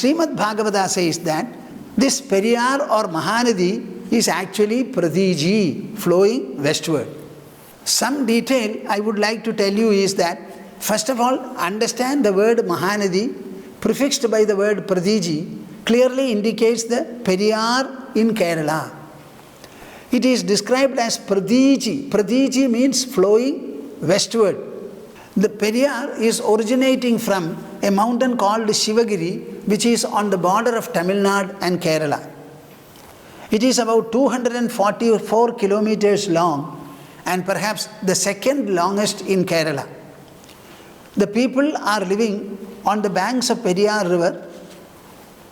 Sreemad Bhagavata says that this Periyar or Mahanadi is actually Pradiji, flowing westward. Some detail I would like to tell you is that, first of all, understand the word Mahanadi prefixed by the word Pradiji clearly indicates the Periyar in Kerala. It is described as Pradiji. Pradiji means flowing westward. The Periyar is originating from a mountain called Shivagiri, which is on the border of Tamil Nadu and Kerala. It is about 244 kilometers long and perhaps the second longest in Kerala. The people are living on the banks of Periyar river.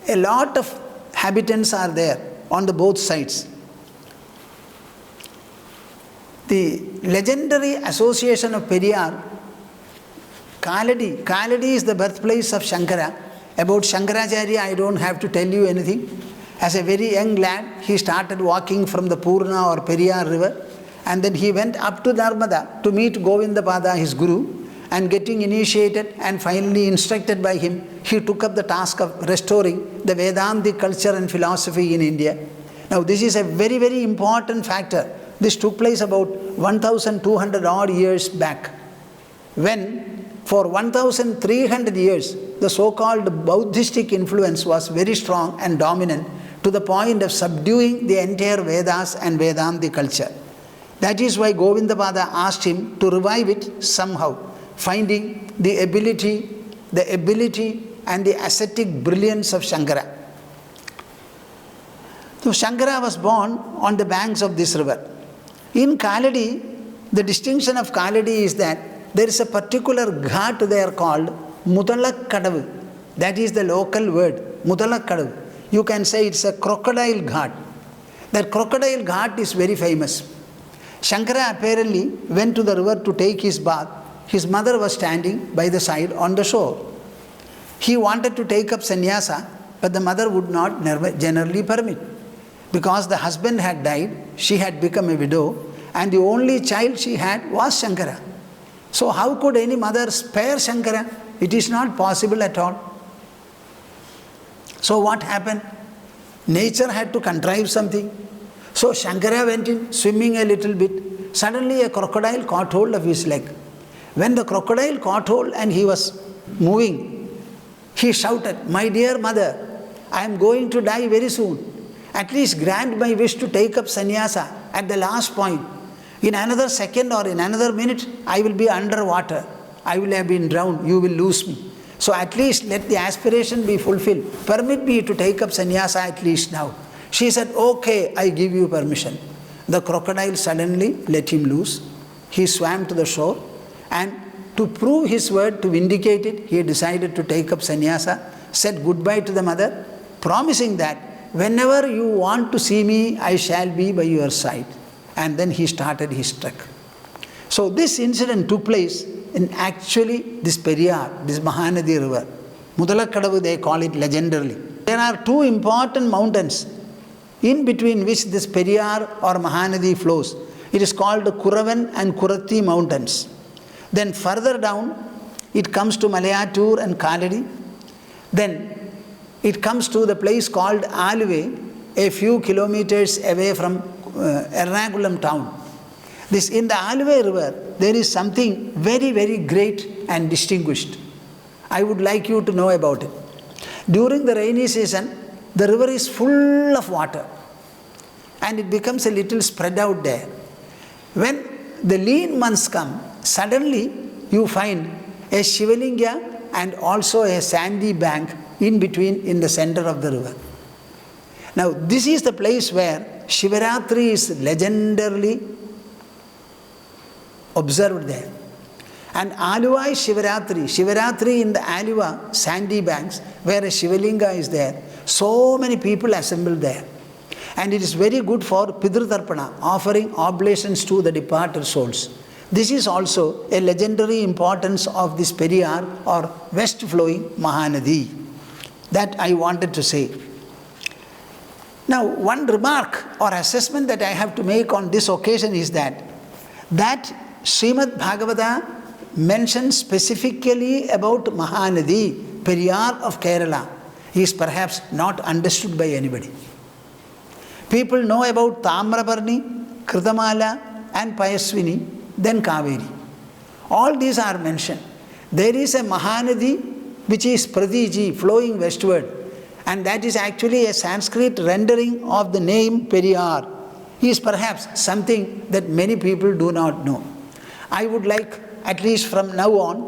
A lot of habitants are there on the both sides. The legendary association of Periyar, Kaladi. Kaladi is the birthplace of Shankara. About Shankaracharya, I don't have to tell you anything. As a very young lad, he started walking from the Purna or Periyar river, and then he went up to Narmada to meet Govindapada, his guru, and getting initiated and finally instructed by him, he took up the task of restoring the Vedantic culture and philosophy in India. Now this is a very, very important factor. This took place about 1,200 odd years back, when for 1,300 years the so-called Buddhistic influence was very strong and dominant to the point of subduing the entire Vedas and Vedantic culture. That is why Govindapada asked him to revive it somehow, finding the ability and the ascetic brilliance of Shankara. So Shankara was born on the banks of this river. In Kaladi, the distinction of Kaladi is that there is a particular ghat there called Mudalakkadavu. That is the local word, Mudalakkadavu. You can say it's a crocodile ghat. That crocodile ghat is very famous. Shankara apparently went to the river to take his bath. His mother was standing by the side on the shore. He wanted to take up sannyasa, but the mother would not generally permit. Because the husband had died, she had become a widow, and the only child she had was Shankara. So how could any mother spare Shankara? It is not possible at all. So what happened? Nature had to contrive something. So Shankara went in, swimming a little bit. Suddenly a crocodile caught hold of his leg. When the crocodile caught hold and he was moving, he shouted, "My dear mother, I am going to die very soon. At least grant my wish to take up sannyasa at the last point. In another second or in another minute, I will be underwater. I will have been drowned. You will lose me. So at least let the aspiration be fulfilled. Permit me to take up sannyasa at least now." She said, "Okay, I give you permission." The crocodile suddenly let him loose. He swam to the shore, and to prove his word, to vindicate it, he decided to take up sannyasa, said goodbye to the mother, promising that whenever you want to see me, I shall be by your side. And then he started his trek. So this incident took place in actually this Periyar, this Mahanadi river. Mudalakkadavu they call it legendarily. There are two important mountains in between which this Periyar or Mahanadi flows. It is called the Kuravan and Kuratti mountains. Then further down, it comes to Malayatur and Kaladi. Then it comes to the place called Aluve, a few kilometers away from Ernakulam town. In the Aluve river, there is something very, very great and distinguished. I would like you to know about it. During the rainy season, the river is full of water and it becomes a little spread out there. When the lean months come, suddenly you find a Shivalinga and also a sandy bank in between, in the center of the river. Now this is the place where Shivaratri is legendarily observed there. And Aluva is Shivaratri. Shivaratri in the Aluva sandy banks where a Shivalinga is there. So many people assembled there. And it is very good for Pidrutarpana, offering oblations to the departed souls. This is also a legendary importance of this Periyar or west flowing Mahanadi. That I wanted to say. Now one remark or assessment that I have to make on this occasion is that Srimad Bhagavata mentions specifically about Mahanadi, Periyar of Kerala. is perhaps not understood by anybody. People know about Tamraparni, Kritamala and Payaswini, then Kaveri. All these are mentioned. There is a Mahanadi which is Pradiji, flowing westward, and that is actually a Sanskrit rendering of the name Periyar. Is perhaps something that many people do not know. I would like, at least from now on,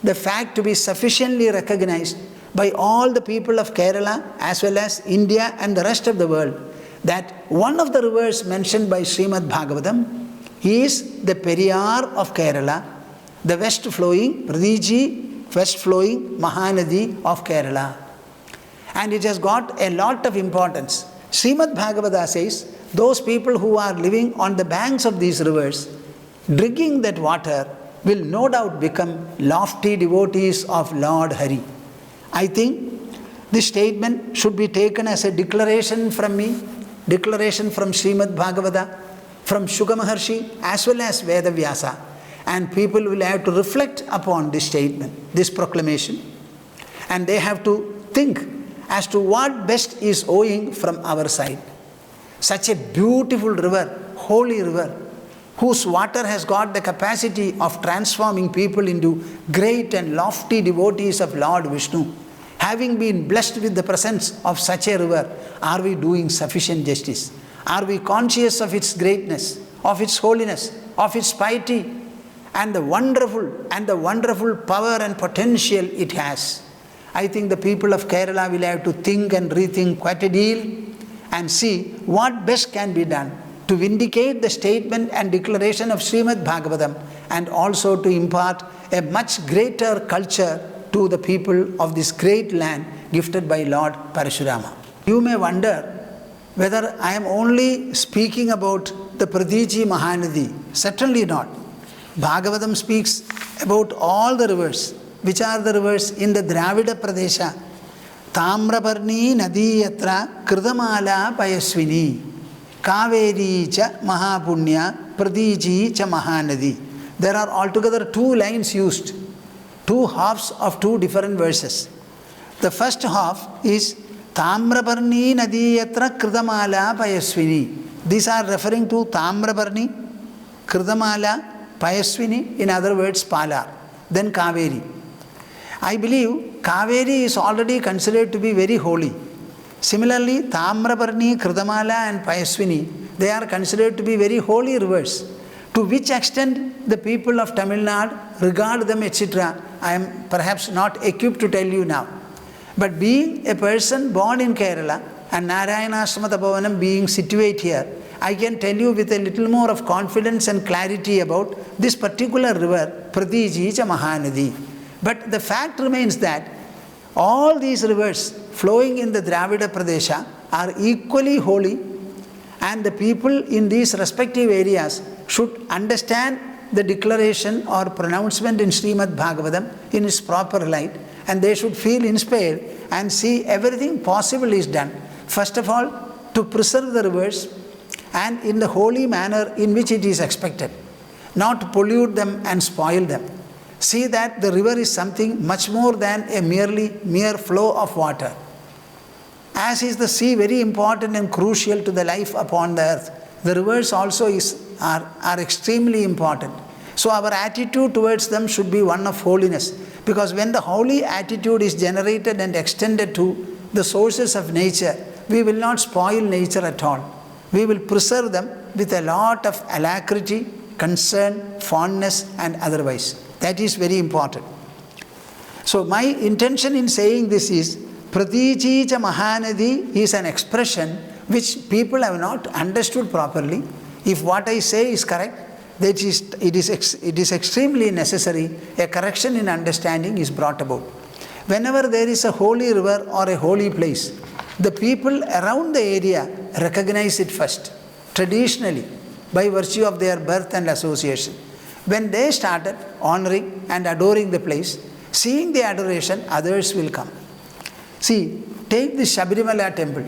the fact to be sufficiently recognized by all the people of Kerala as well as India and the rest of the world, that one of the rivers mentioned by Sreemad Bhagavatam is the Periyar of Kerala, the west flowing, Pradiji, west flowing Mahanadi of Kerala. And it has got a lot of importance. Srimad Bhagavata says, those people who are living on the banks of these rivers, drinking that water, will no doubt become lofty devotees of Lord Hari. I think this statement should be taken as a declaration from me, declaration from Srimad Bhagavata, from Shuka Maharshi as well as Veda Vyasa, and people will have to reflect upon this statement, this proclamation, and they have to think as to what best is owing from our side. Such a beautiful river, holy river, whose water has got the capacity of transforming people into great and lofty devotees of Lord Vishnu. Having been blessed with the presence of such a river, are we doing sufficient justice? Are we conscious of its greatness, of its holiness, of its piety, and the wonderful power and potential it has? I think the people of Kerala will have to think and rethink quite a deal and see what best can be done to vindicate the statement and declaration of Srimad Bhagavatam, and also to impart a much greater culture to the people of this great land gifted by Lord Parashurama. You may wonder whether I am only speaking about the Pradiji Mahanadi. Certainly not. Bhagavatam speaks about all the rivers. Which are the rivers in the Dravida Pradesha? Tamraparni Nadi Yatra Kridamala Payaswini Kaveri cha Mahapunya Pradiji cha Mahanadi. There are altogether two lines used, two halves of two different verses. The first half is Tamraparni Nadi Yatra Kridamala Payaswini. These are referring to Tamraparni, Kridamala, Payaswini, in other words Pala. Then Kaveri. I believe Kaveri is already considered to be very holy. Similarly, Tamraparni, Kridamala and Payaswini, they are considered to be very holy rivers. To which extent the people of Tamil Nadu regard them, etc., I am perhaps not equipped to tell you now. But being a person born in Kerala and Narayana Bhavanam being situated here, I can tell you with a little more of confidence and clarity about this particular river, Pradiji cha Mahanadi. But the fact remains that all these rivers flowing in the Dravida Pradesha are equally holy, and the people in these respective areas should understand the declaration or pronouncement in Srimad Bhagavatam in its proper light, and they should feel inspired and see everything possible is done. First of all, to preserve the rivers and in the holy manner in which it is expected, not to pollute them and spoil them. See that the river is something much more than a mere flow of water. As is the sea very important and crucial to the life upon the earth, the rivers also are extremely important. So our attitude towards them should be one of holiness, because when the holy attitude is generated and extended to the sources of nature, we will not spoil nature at all. We will preserve them with a lot of alacrity, concern, fondness and otherwise. That is very important. So my intention in saying this is, Pradiji cha Mahanadi is an expression which people have not understood properly. If what I say is correct, it is extremely necessary a correction in understanding is brought about. Whenever there is a holy river or a holy place, the people around the area recognize it first, traditionally, by virtue of their birth and association. When they started honoring and adoring the place, seeing the adoration, others will come. See, take the Sabarimala temple.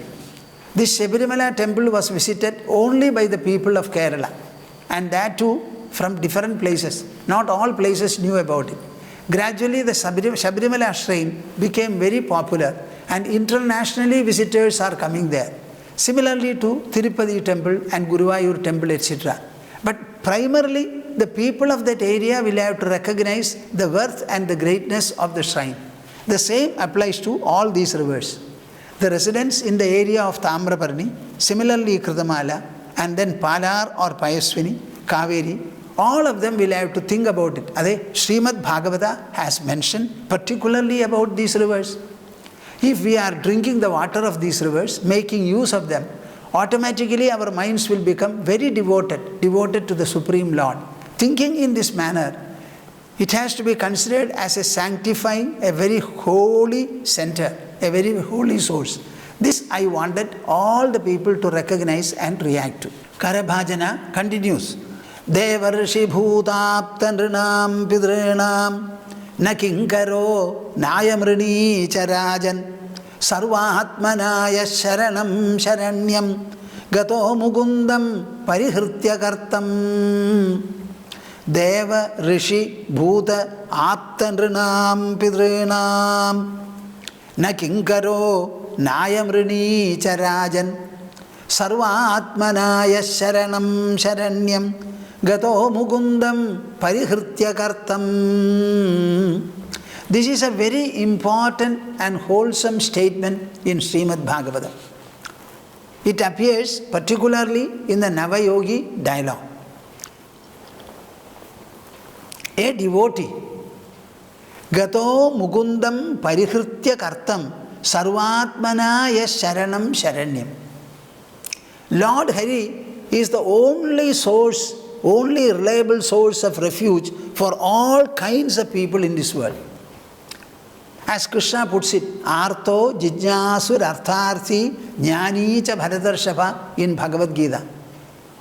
This Sabarimala temple was visited only by the people of Kerala, and that too from different places. Not all places knew about it. Gradually the Sabarimala shrine became very popular, and internationally visitors are coming there. Similarly to Tirupati temple and Guruvayur temple, etc. But primarily, the people of that area will have to recognize the worth and the greatness of the shrine. The same applies to all these rivers. The residents in the area of Tamraparni, similarly Kritamala, and then Palar or Payaswini, Kaveri, all of them will have to think about it. Sreemad Bhagavata has mentioned particularly about these rivers. If we are drinking the water of these rivers, making use of them, automatically our minds will become very devoted to the Supreme Lord. Thinking in this manner, it has to be considered as a sanctifying, a very holy center, a very holy source. This I wanted all the people to recognize and react to. Karabhajana continues. Devarshi bhutapta nrinam pidrinam na kinkaro nayamrini charajan sarvahatmanaya sharanam sharanyam gato mugundam parihritya kartam. Deva rishi bhuta apta nrinam pidrinam na kinkaro nayamrini charajan sarvatmanaya sharanam sharanyam gato mugundam parihritya kartam. This is a very important and wholesome statement in Srimad Bhagavatam. It appears particularly in the Navayogi dialogue. A devotee, gato mugundam parihritya kartam sarvatmanaya sharanam sharanyam. Lord Hari is the only source, only reliable source of refuge for all kinds of people in this world. As Krishna puts it, Artho Jijnasur Artharthi Jnani cha Bharatarshava in Bhagavad Gita.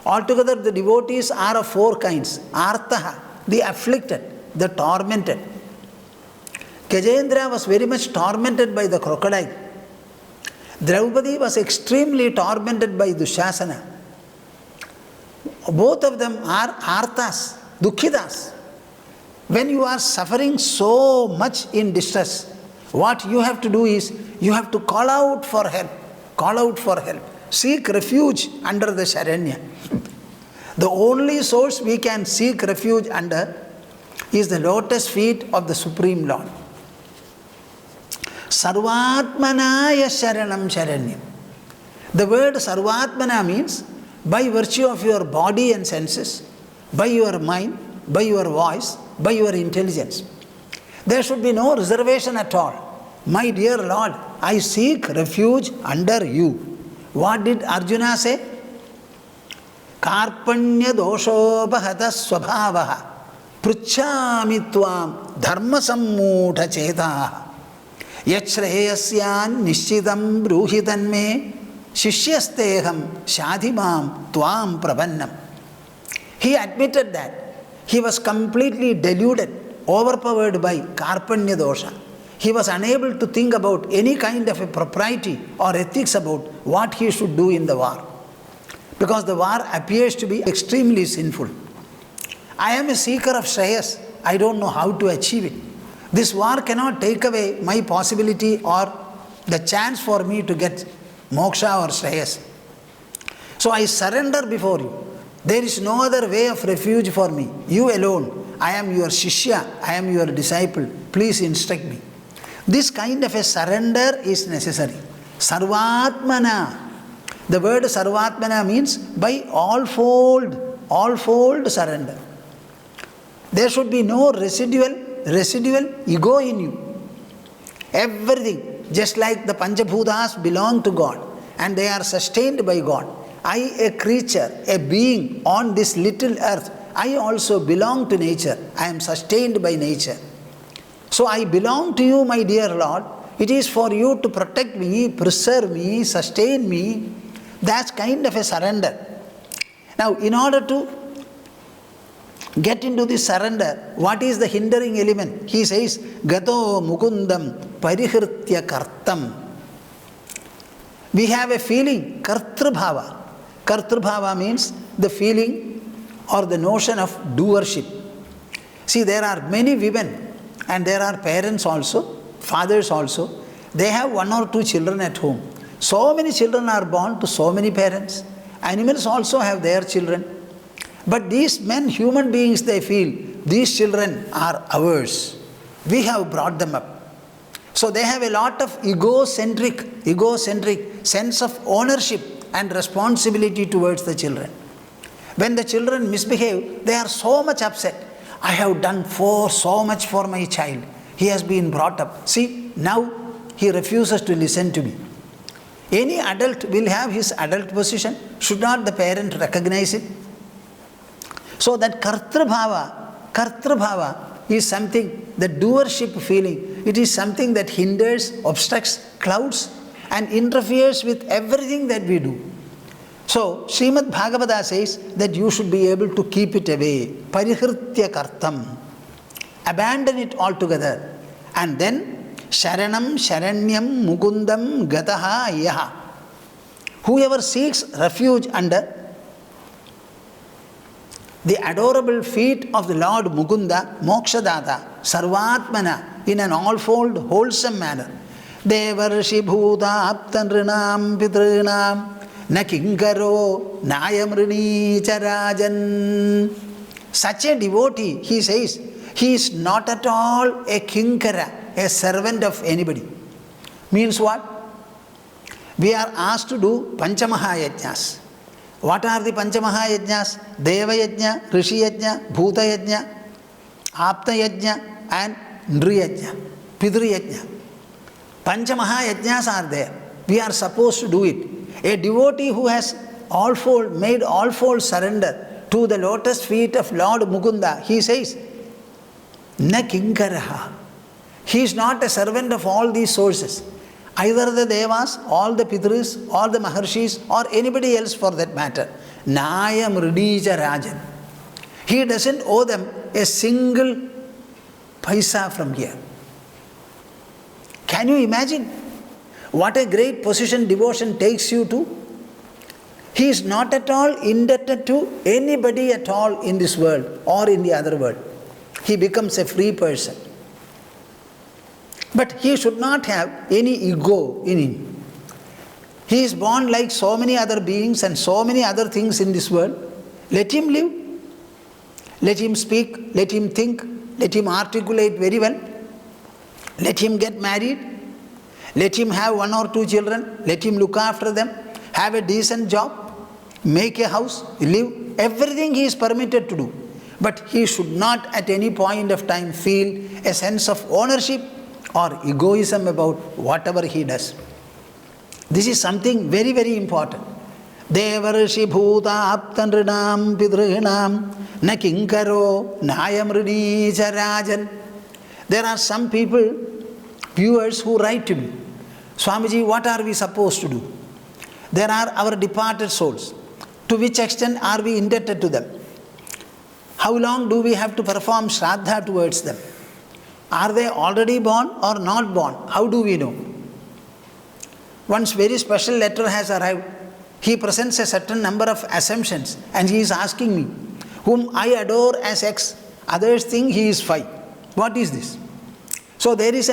Altogether the devotees are of four kinds. Arthaha, the afflicted, the tormented. Gajendra was very much tormented by the crocodile. Draupadi was extremely tormented by Dushasana. Both of them are arthas, dukhitas. When you are suffering so much in distress, what you have to do is, you have to call out for help. Call out for help. Seek refuge under the Sharanya. The only source we can seek refuge under is the lotus feet of the Supreme Lord. Sarvatmanaya sharanam sharanyam. The word Sarvatmana means by virtue of your body and senses, by your mind, by your voice, by your intelligence. There should be no reservation at all. My dear Lord, I seek refuge under you. What did Arjuna say? Karpanya doshopahata swabhavaha pruchhami tvam dharma sammudha chetaha yachreyasyan nishchitam bruhitan me shishyasteham shadhimam tvam prabannam. He admitted that he was completely deluded, overpowered by Karpanya dosha. He was unable to think about any kind of a propriety or ethics about what he should do in the war. Because the war appears to be extremely sinful. I am a seeker of Shreyas. I don't know how to achieve it. This war cannot take away my possibility or the chance for me to get moksha or Shreyas. So I surrender before you. There is no other way of refuge for me. You alone. I am your Shishya. I am your disciple. Please instruct me. This kind of a surrender is necessary. Sarvatmana. The word Sarvatmana means by all-fold surrender. There should be no residual ego in you. Everything, just like the Panchabhutas belong to God and they are sustained by God. I, a creature, a being on this little earth, I also belong to nature. I am sustained by nature. So I belong to you, my dear Lord. It is for you to protect me, preserve me, sustain me. That's kind of a surrender. Now, in order to get into this surrender, what is the hindering element? He says, Gato Mukundam Parihritya Kartam. We have a feeling, Kartrabhava. Kartrabhava means the feeling or the notion of doership. See, there are many women and there are parents also, fathers also. They have 1 or 2 children at home. So many children are born to so many parents. Animals also have their children. But these men, human beings, they feel these children are ours. We have brought them up. So they have a lot of egocentric sense of ownership and responsibility towards the children. When the children misbehave, they are so much upset. I have done so much for my child. He has been brought up. See, now he refuses to listen to me. Any adult will have his adult position. Should not the parent recognize it? So that kartra bhava is something, the doership feeling, it is something that hinders, obstructs, clouds and interferes with everything that we do. So, Srimad Bhagavata says that you should be able to keep it away. Parihritya kartam. Abandon it altogether. And then, Sharanam Sharanyam Mukundam Gataha Yaha. Whoever seeks refuge under the adorable feet of the Lord Mukunda, Mokshadata, Sarvatmana, in an all-fold, wholesome manner. Devarshi Bhuta Aptanrinam Pitrinam Na Kinkaro Nayamrini Charajan. Such a devotee, he says, he is not at all a kinkara, a servant of anybody. Means what? We are asked to do Panchamahayajnas. What are the Panchamahayajnas? Deva Yajna, Rishi Yajna, Bhuta Yajna, Apta Yajna and Nri Yajna, Pidri Yajna. Panchamahayajnas are there. We are supposed to do it. A devotee who has made all-fold surrender to the lotus feet of Lord Mukunda, he says, Na kinkaraha. He is not a servant of all these sources. Either the Devas, all the Pitris, or the Maharshis, or anybody else for that matter. Naya Mridija Rajan. He doesn't owe them a single paisa from here. Can you imagine what a great position devotion takes you to? He is not at all indebted to anybody at all in this world or in the other world. He becomes a free person. But he should not have any ego in him. He is born like so many other beings and so many other things in this world. Let him live. Let him speak. Let him think. Let him articulate very well. Let him get married. Let him have 1 or 2 children. Let him look after them. Have a decent job. Make a house. Live. Everything he is permitted to do. But he should not at any point of time feel a sense of ownership or egoism about whatever he does. This is something very, very important. Devarshi bhuta aptanrinam pidrinam na kinkaro nayamrini charajan. There are some people, viewers, who write to me, Swamiji, what are we supposed to do? There are our departed souls. To which extent are we indebted to them? How long do we have to perform shraddha towards them? Are they already born or not born? How do we know? One's very special letter has arrived. He presents a certain number of assumptions and he is asking me, whom I adore as X, others think he is Y. What is this? So there are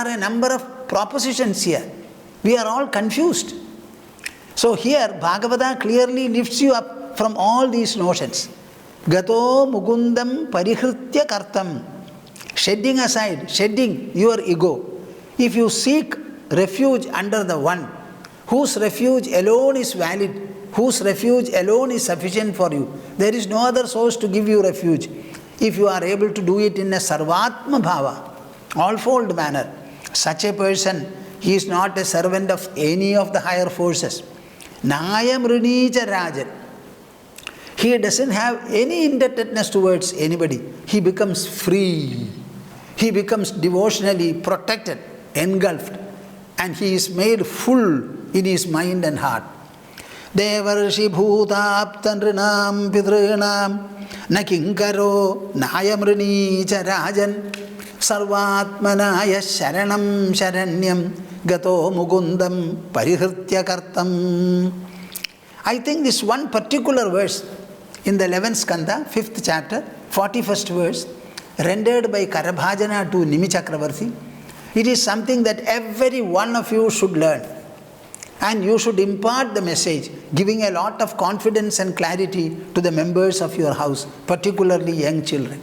a number of propositions here. We are all confused. So here Bhagavata clearly lifts you up from all these notions. Gato mukundam parihritya kartam. Shedding aside, shedding your ego. If you seek refuge under the one, whose refuge alone is valid, whose refuge alone is sufficient for you, there is no other source to give you refuge. If you are able to do it in a sarvatma bhava, all-fold manner, such a person, he is not a servant of any of the higher forces. Nayam Rinija Rajan. He doesn't have any indebtedness towards anybody. He becomes free. He becomes devotionally protected, engulfed, and he is made full in his mind and heart. Devarshi bhuta aptanrinam pidrinam na kinkaro nayamrini charajan sarvatmanaya sharanam sharanyam gato mukundam parihritya kartam. I think this one particular verse in the 11th skandha, 5th chapter, 41st verse, rendered by Karabhajana to Nimi Chakravarti, It is something that every one of you should learn. And you should impart the message, giving a lot of confidence and clarity to the members of your house, particularly young children.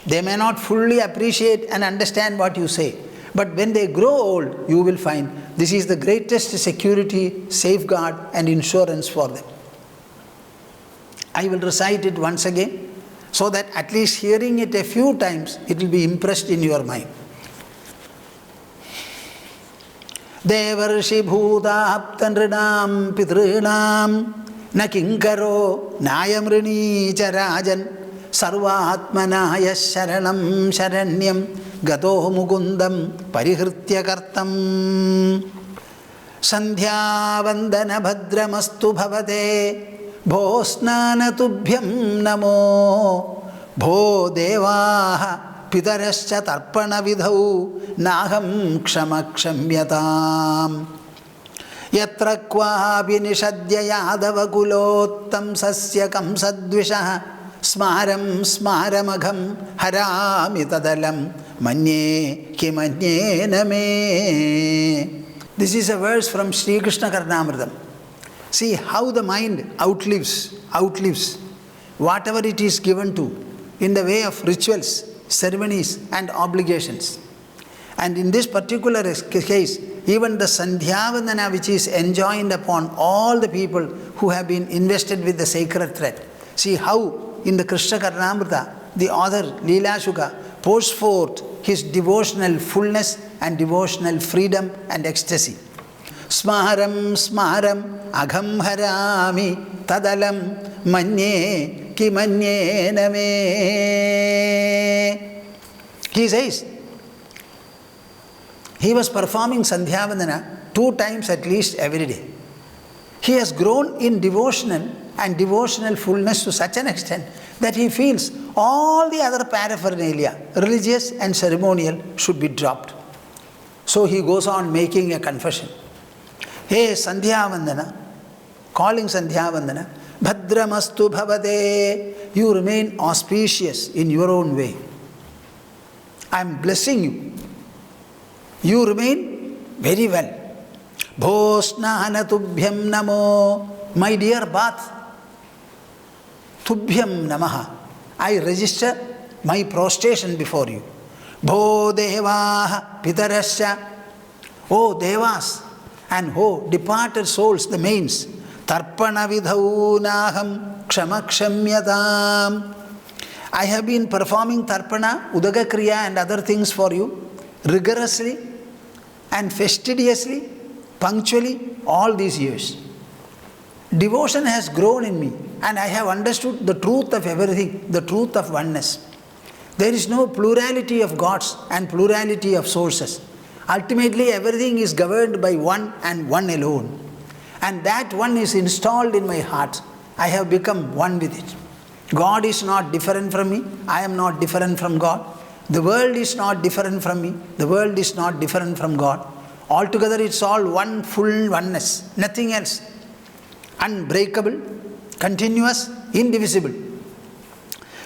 They may not fully appreciate and understand what you say, but when they grow old, you will find this is the greatest security, safeguard and insurance for them. I will recite it once again, so that at least hearing it a few times, it will be impressed in your mind. Devarshi bhuta aptanridam pitrinam na kinkaro nayamrini charajan sarvatmanaya sharanam sharanyam gato mukundam parihritya kartam sandhya vandana bhadramastu bhavate bho snana tubhyam namo bho devaha pitarascha tarpana vidhau naham kshamakshambyatam yatra kvapi nishadya yadava kulottam sasya kamsadvishah smaram smaramagham harami tadalam manye kimanye name. This is a verse from Sri Krishna Karnamritam. See how the mind outlives whatever it is given to in the way of rituals, ceremonies and obligations. And in this particular case, even the Sandhyavandana which is enjoined upon all the people who have been invested with the sacred thread. See how in the Krishna Karnamrita, the author Leela Shuka pours forth his devotional fullness and devotional freedom and ecstasy. Smaram smaram agham harami tadalam manye kimanye name. He says, he was performing Sandhyavandana 2 times at least every day. He has grown in devotional and devotional fullness to such an extent that he feels all the other paraphernalia, religious and ceremonial, should be dropped. So he goes on making a confession. Hey Sandhyavandana, calling Sandhyavandana, Bhadramastu bhavate, you remain auspicious in your own way. I am blessing you. You remain very well. Bhosnana tubhyam namo, my dear bath, tubhyam namaha, I register my prostration before you. Bho devaha pitarasya, O devas and O departed souls, the mains, tarpana vidhau naham kshamakshambyatam. I have been performing tarpana, udaka kriya and other things for you rigorously and fastidiously, punctually all these years. Devotion has grown in me and I have understood the truth of everything, the truth of oneness. There is no plurality of gods and plurality of sources. Ultimately everything is governed by one and one alone. And that one is installed in my heart. I have become one with it. God is not different from me. I am not different from God. The world is not different from me. The world is not different from God. Altogether it's all one full oneness, nothing else. Unbreakable, continuous, indivisible.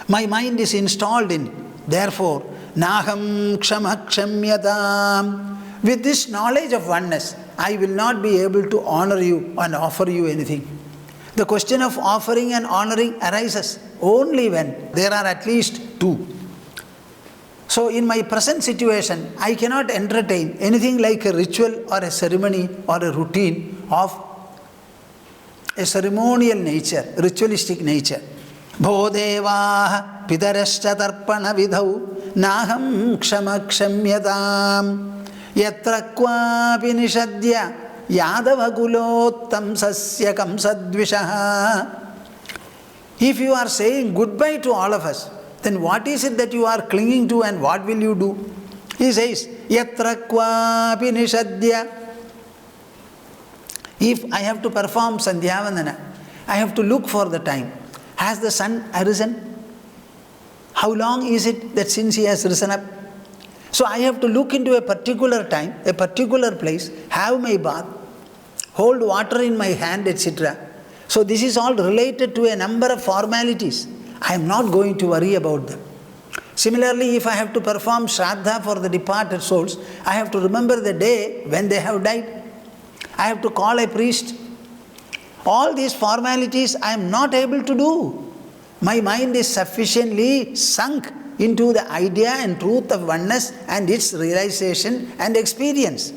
My mind is installed in it. Therefore, naham kshamakshambyatam. With this knowledge of oneness, I will not be able to honor you and offer you anything. The question of offering and honoring arises only when there are at least 2. So in my present situation, I cannot entertain anything like a ritual or a ceremony or a routine of a ceremonial nature, ritualistic nature. Bhodevaha pitarascha tarpana vidhau naham kshamakshambyatam yatra kvapi nishadya yadava kulottam sasya kamsadvishah. If you are saying goodbye to all of us, then what is it that you are clinging to and what will you do? He says, yatra kvapi nishadya. If I have to perform Sandhyavandana, I have to look for the time. Has the sun arisen? How long is it that since he has risen up? So I have to look into a particular time, a particular place, have my bath, hold water in my hand, etc. So this is all related to a number of formalities. I am not going to worry about them. Similarly, if I have to perform Shraddha for the departed souls, I have to remember the day when they have died. I have to call a priest. All these formalities I am not able to do. My mind is sufficiently sunk into the idea and truth of oneness and its realization and experience.